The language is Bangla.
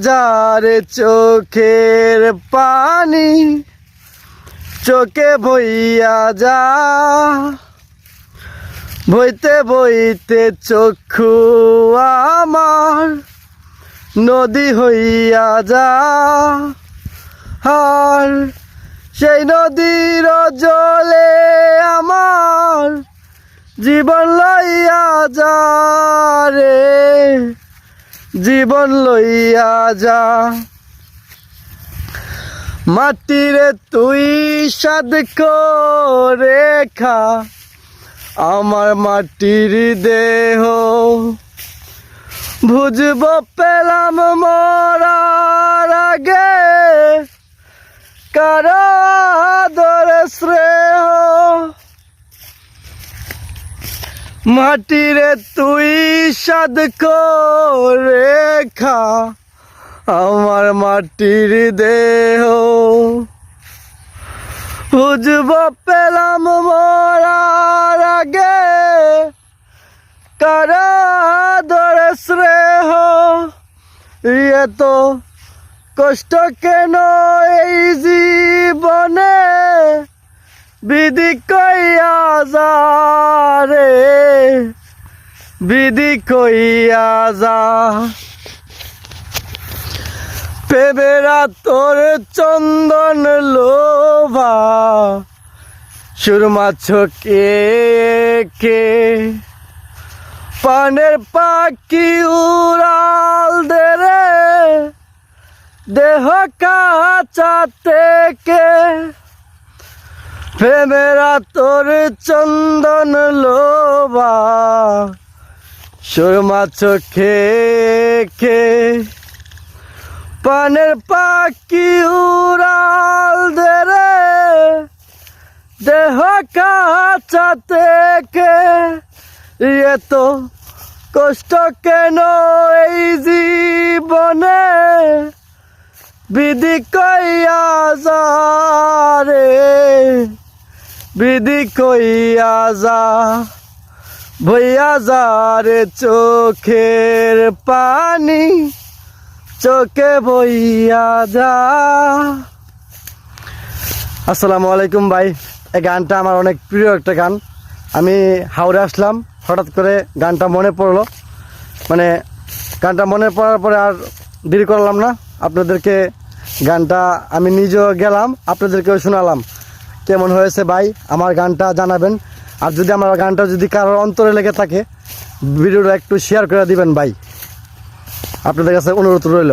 যারে চোখের পানি চোখে বইয়া যা, বইতে বইতে চক্ষু আমার নদী হইয়া যা। আর সেই নদীর জলে আমার জীবন লইয়া যা রে, জীবন লইয়া যা। মাটিরে তুই সাদ করে খা আমার মাটির দেহ, বুঝব পেলাম মরার আগে কারো আদর শ্রেয়। মাটিরে তুই সাদ করে খা আমার মাটির দেহ, বুঝব পেলাম মরার আগে কারো আদর শ্রেহ। এত কষ্ট কেন এই জীবনে বিধি কইয়া যা রে, বিধি কইয়া যা। প্রেমেরা তোর চন্দন লোভা সুরমা চোখে কে, পানের পাখি উড়াল দে রে দেহ কাঁচা থেকে। প্রেমেরা তোর চন্দন লোভা সুরমা চোখে কে, পানের পাখি উড়াল দে রে দেহ কাঁচা থেকে। এত কষ্ট কেন এই জীবনে বিধি কইয়া যা রে, বিধি কইয়া যা। বইয়া যা রে চোখের পানি চোখে বইয়া যা। আসসালামু আলাইকুম ভাই, এই গানটা আমার অনেক প্রিয় একটা গান। আমি হাওড়ে আসলাম, হঠাৎ করে গানটা মনে পড়লো, মানে গানটা মনে পড়ার পরে আর দেরি করলাম না, আপনাদেরকে গানটা আমি নিজেও গেলাম, আপনাদেরকেও শোনালাম। কেমন হয়েছে ভাই আমার গানটা জানাবেন। আর যদি আমার গানটা যদি কারোর অন্তরে লেগে থাকে ভিডিওটা একটু শেয়ার করে দিবেন ভাই, আপনাদের কাছে অনুরোধ রইল।